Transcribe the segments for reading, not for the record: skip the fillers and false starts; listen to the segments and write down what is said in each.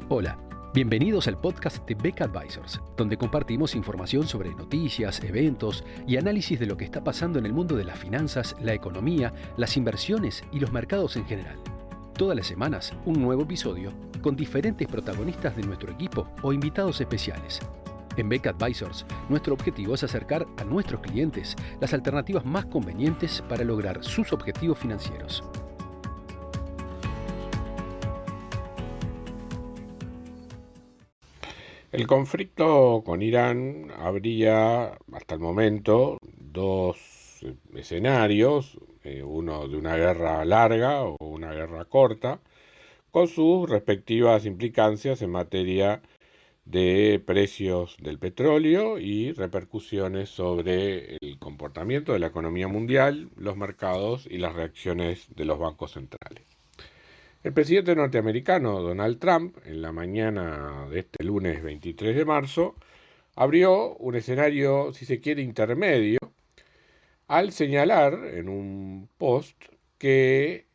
Hola, bienvenidos al podcast de Beck Advisors, donde compartimos información sobre noticias, eventos y análisis de lo que está pasando en el mundo de las finanzas, la economía, las inversiones y los mercados en general. Todas las semanas, un nuevo episodio con diferentes protagonistas de nuestro equipo o invitados especiales. En Beck Advisors, nuestro objetivo es acercar a nuestros clientes las alternativas más convenientes para lograr sus objetivos financieros. El conflicto con Irán habría, hasta el momento, dos escenarios, uno de una guerra larga o una guerra corta, con sus respectivas implicancias en materia de precios del petróleo y repercusiones sobre el comportamiento de la economía mundial, los mercados y las reacciones de los bancos centrales. El presidente norteamericano Donald Trump, en la mañana de este lunes 23 de marzo, abrió un escenario, si se quiere, intermedio, al señalar en un post que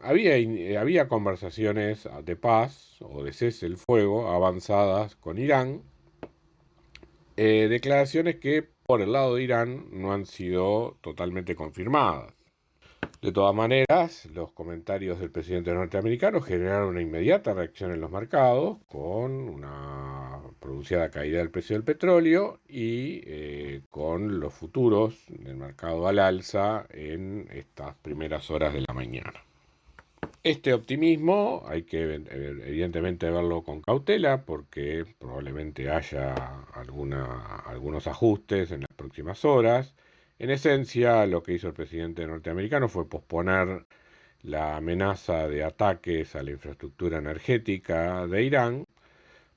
había conversaciones de paz o de cese el fuego avanzadas con Irán, declaraciones que por el lado de Irán no han sido totalmente confirmadas. De todas maneras, los comentarios del presidente norteamericano generaron una inmediata reacción en los mercados, con una pronunciada caída del precio del petróleo y con los futuros del mercado al alza en estas primeras horas de la mañana. Este optimismo hay que evidentemente verlo con cautela, porque probablemente haya algunos ajustes en las próximas horas. En esencia, lo que hizo el presidente norteamericano fue posponer la amenaza de ataques a la infraestructura energética de Irán,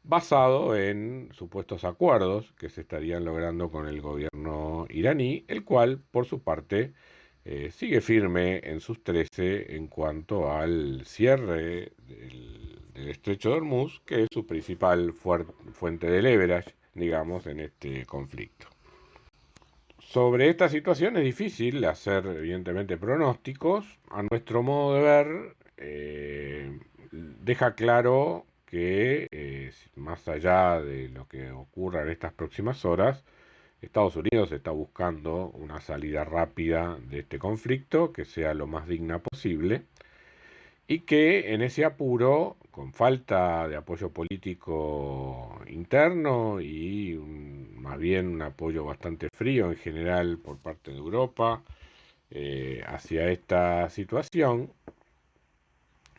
basado en supuestos acuerdos que se estarían logrando con el gobierno iraní, el cual, por su parte, sigue firme en sus 13 en cuanto al cierre del estrecho de Hormuz, que es su principal fuente de leverage, digamos, en este conflicto. Sobre esta situación es difícil hacer, evidentemente, pronósticos. A nuestro modo de ver, deja claro que, más allá de lo que ocurra en estas próximas horas, Estados Unidos está buscando una salida rápida de este conflicto, que sea lo más digna posible, y que en ese apuro, con falta de apoyo político interno y más bien un apoyo bastante frío en general por parte de Europa hacia esta situación,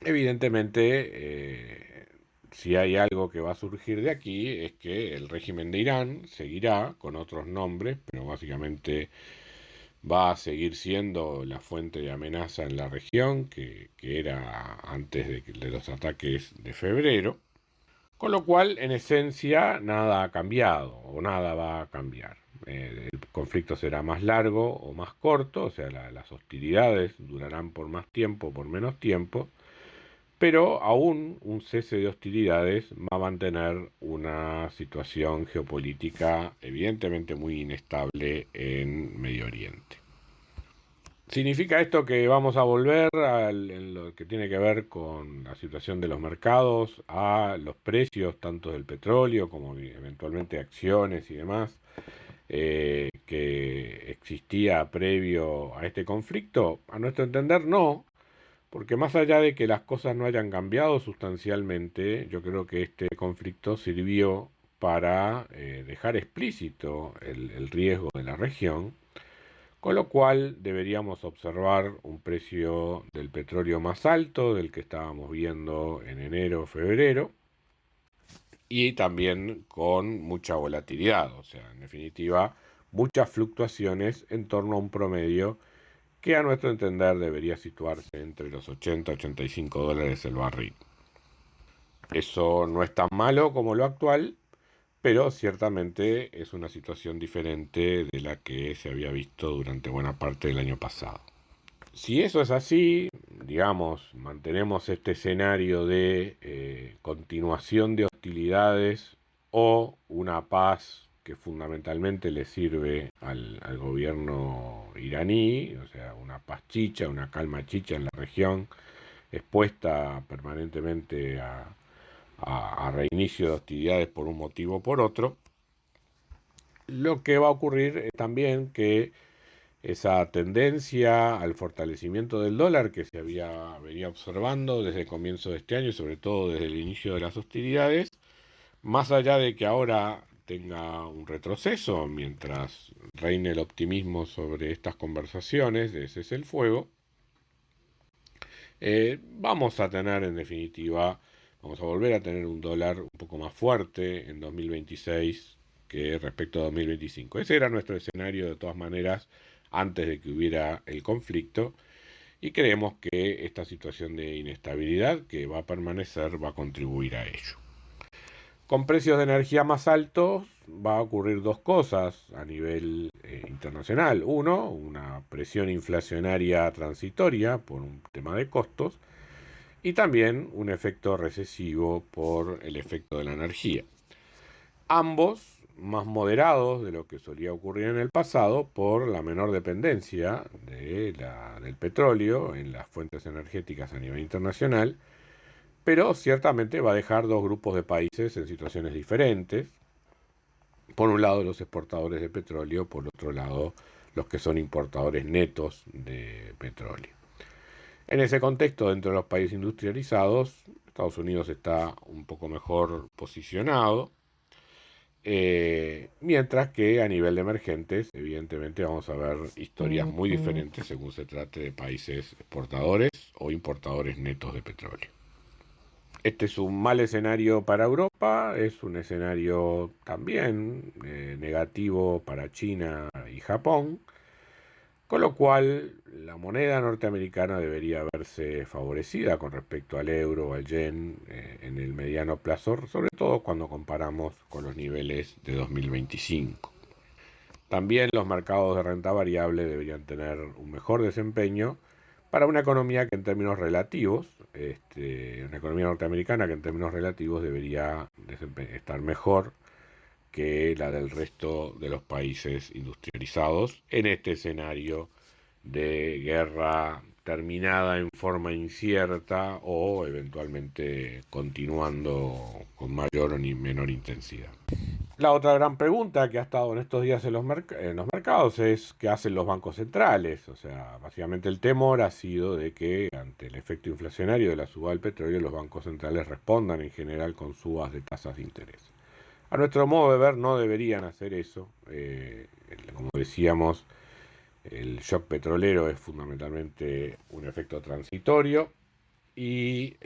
evidentemente si hay algo que va a surgir de aquí es que el régimen de Irán seguirá con otros nombres, pero básicamente va a seguir siendo la fuente de amenaza en la región que era antes de los ataques de febrero, con lo cual en esencia nada ha cambiado o nada va a cambiar. El conflicto será más largo o más corto, o sea, las hostilidades durarán por más tiempo o por menos tiempo, pero aún un cese de hostilidades va a mantener una situación geopolítica evidentemente muy inestable en Medio Oriente. ¿Significa esto que vamos a volver en lo que tiene que ver con la situación de los mercados, a los precios tanto del petróleo como eventualmente acciones y demás, que existía previo a este conflicto? A nuestro entender no, porque más allá de que las cosas no hayan cambiado sustancialmente, yo creo que este conflicto sirvió para dejar explícito el riesgo de la región, con lo cual deberíamos observar un precio del petróleo más alto del que estábamos viendo en enero o febrero, y también con mucha volatilidad, o sea, en definitiva, muchas fluctuaciones en torno a un promedio que a nuestro entender debería situarse entre los 80 y 85 dólares el barril. Eso no es tan malo como lo actual, pero ciertamente es una situación diferente de la que se había visto durante buena parte del año pasado. Si eso es así, digamos, mantenemos este escenario de continuación de hostilidades o una paz que fundamentalmente le sirve al gobierno iraní, o sea, una paz chicha, una calma chicha en la región, expuesta permanentemente a reinicio de hostilidades por un motivo o por otro, lo que va a ocurrir es también que esa tendencia al fortalecimiento del dólar que se venía observando desde el comienzo de este año y sobre todo desde el inicio de las hostilidades, más allá de que ahora tenga un retroceso mientras reine el optimismo sobre estas conversaciones de cese el fuego, vamos a tener en definitiva, vamos a volver a tener un dólar un poco más fuerte en 2026 que respecto a 2025. Ese era nuestro escenario de todas maneras antes de que hubiera el conflicto y creemos que esta situación de inestabilidad que va a permanecer va a contribuir a ello. Con precios de energía más altos va a ocurrir dos cosas a nivel internacional. Uno, una presión inflacionaria transitoria por un tema de costos y también un efecto recesivo por el efecto de la energía. Ambos más moderados de lo que solía ocurrir en el pasado por la menor dependencia del petróleo en las fuentes energéticas a nivel internacional, pero ciertamente va a dejar dos grupos de países en situaciones diferentes. Por un lado los exportadores de petróleo, por otro lado los que son importadores netos de petróleo. En ese contexto, dentro de los países industrializados, Estados Unidos está un poco mejor posicionado, mientras que a nivel de emergentes, evidentemente vamos a ver historias muy diferentes según se trate de países exportadores o importadores netos de petróleo. Este es un mal escenario para Europa, es un escenario también negativo para China y Japón, con lo cual la moneda norteamericana debería verse favorecida con respecto al euro o al yen en el mediano plazo, sobre todo cuando comparamos con los niveles de 2025. También los mercados de renta variable deberían tener un mejor desempeño para una economía que en términos relativos, una economía norteamericana que en términos relativos debería estar mejor que la del resto de los países industrializados en este escenario de guerra terminada en forma incierta o eventualmente continuando con mayor o menor intensidad. La otra gran pregunta que ha estado en estos días en los mercados es qué hacen los bancos centrales. O sea, básicamente el temor ha sido de que ante el efecto inflacionario de la suba del petróleo, los bancos centrales respondan en general con subas de tasas de interés. A nuestro modo de ver no deberían hacer eso. Como decíamos, el shock petrolero es fundamentalmente un efecto transitorio y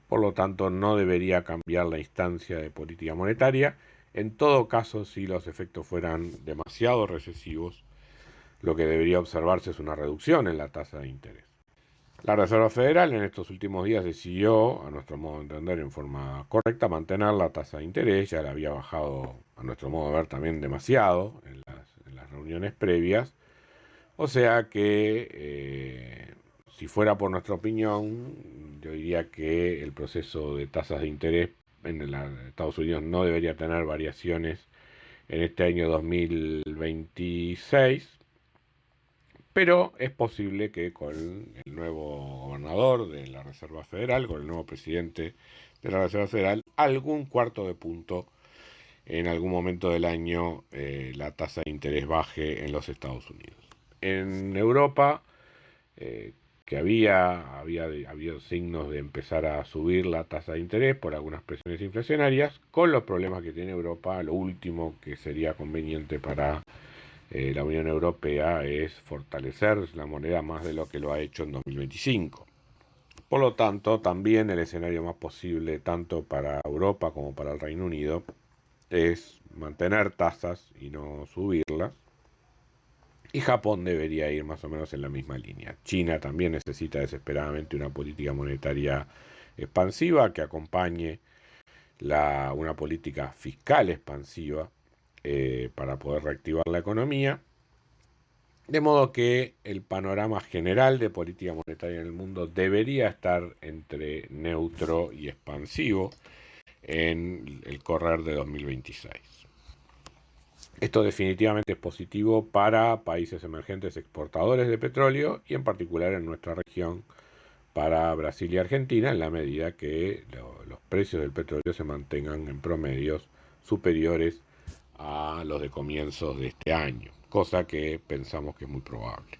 por lo tanto no debería cambiar la instancia de política monetaria. En todo caso, si los efectos fueran demasiado recesivos, lo que debería observarse es una reducción en la tasa de interés. La Reserva Federal en estos últimos días decidió, a nuestro modo de entender, en forma correcta, mantener la tasa de interés. Ya la había bajado, a nuestro modo de ver, también demasiado en las reuniones previas. O sea que, si fuera por nuestra opinión, yo diría que el proceso de tasas de interés en Estados Unidos no debería tener variaciones en este año 2026. Pero es posible que con el nuevo gobernador de la Reserva Federal, con el nuevo presidente de la Reserva Federal, algún cuarto de punto en algún momento del año la tasa de interés baje en los Estados Unidos. En Europa, que había habido signos de empezar a subir la tasa de interés por algunas presiones inflacionarias, con los problemas que tiene Europa, lo último que sería conveniente para la Unión Europea es fortalecer la moneda más de lo que lo ha hecho en 2025. Por lo tanto, también el escenario más posible, tanto para Europa como para el Reino Unido, es mantener tasas y no subirlas. Y Japón debería ir más o menos en la misma línea. China también necesita desesperadamente una política monetaria expansiva que acompañe una política fiscal expansiva para poder reactivar la economía, de modo que el panorama general de política monetaria en el mundo debería estar entre neutro y expansivo en el correr de 2026. Esto definitivamente es positivo para países emergentes exportadores de petróleo y en particular en nuestra región para Brasil y Argentina, en la medida que los precios del petróleo se mantengan en promedios superiores a los de comienzos de este año, cosa que pensamos que es muy probable.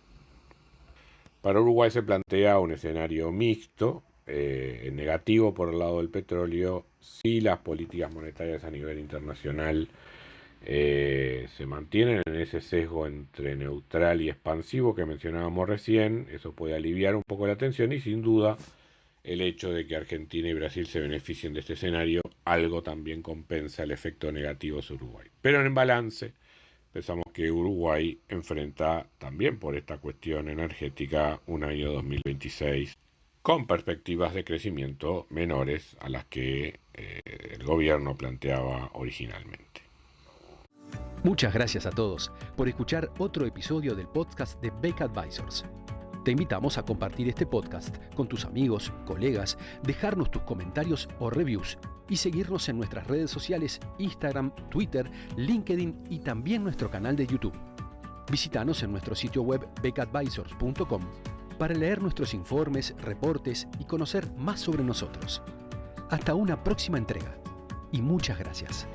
Para Uruguay se plantea un escenario mixto, negativo por el lado del petróleo, si las políticas monetarias a nivel internacional se mantienen en ese sesgo entre neutral y expansivo que mencionábamos recién. Eso puede aliviar un poco la tensión, y sin duda el hecho de que Argentina y Brasil se beneficien de este escenario algo también compensa el efecto negativo sobre Uruguay. Pero en balance pensamos que Uruguay enfrenta también por esta cuestión energética un año 2026 con perspectivas de crecimiento menores a las que el gobierno planteaba originalmente. Muchas gracias a todos por escuchar otro episodio del podcast de Beca Advisors. Te invitamos a compartir este podcast con tus amigos, colegas, dejarnos tus comentarios o reviews y seguirnos en nuestras redes sociales Instagram, Twitter, LinkedIn y también nuestro canal de YouTube. Visítanos en nuestro sitio web becadvisors.com para leer nuestros informes, reportes y conocer más sobre nosotros. Hasta una próxima entrega y muchas gracias.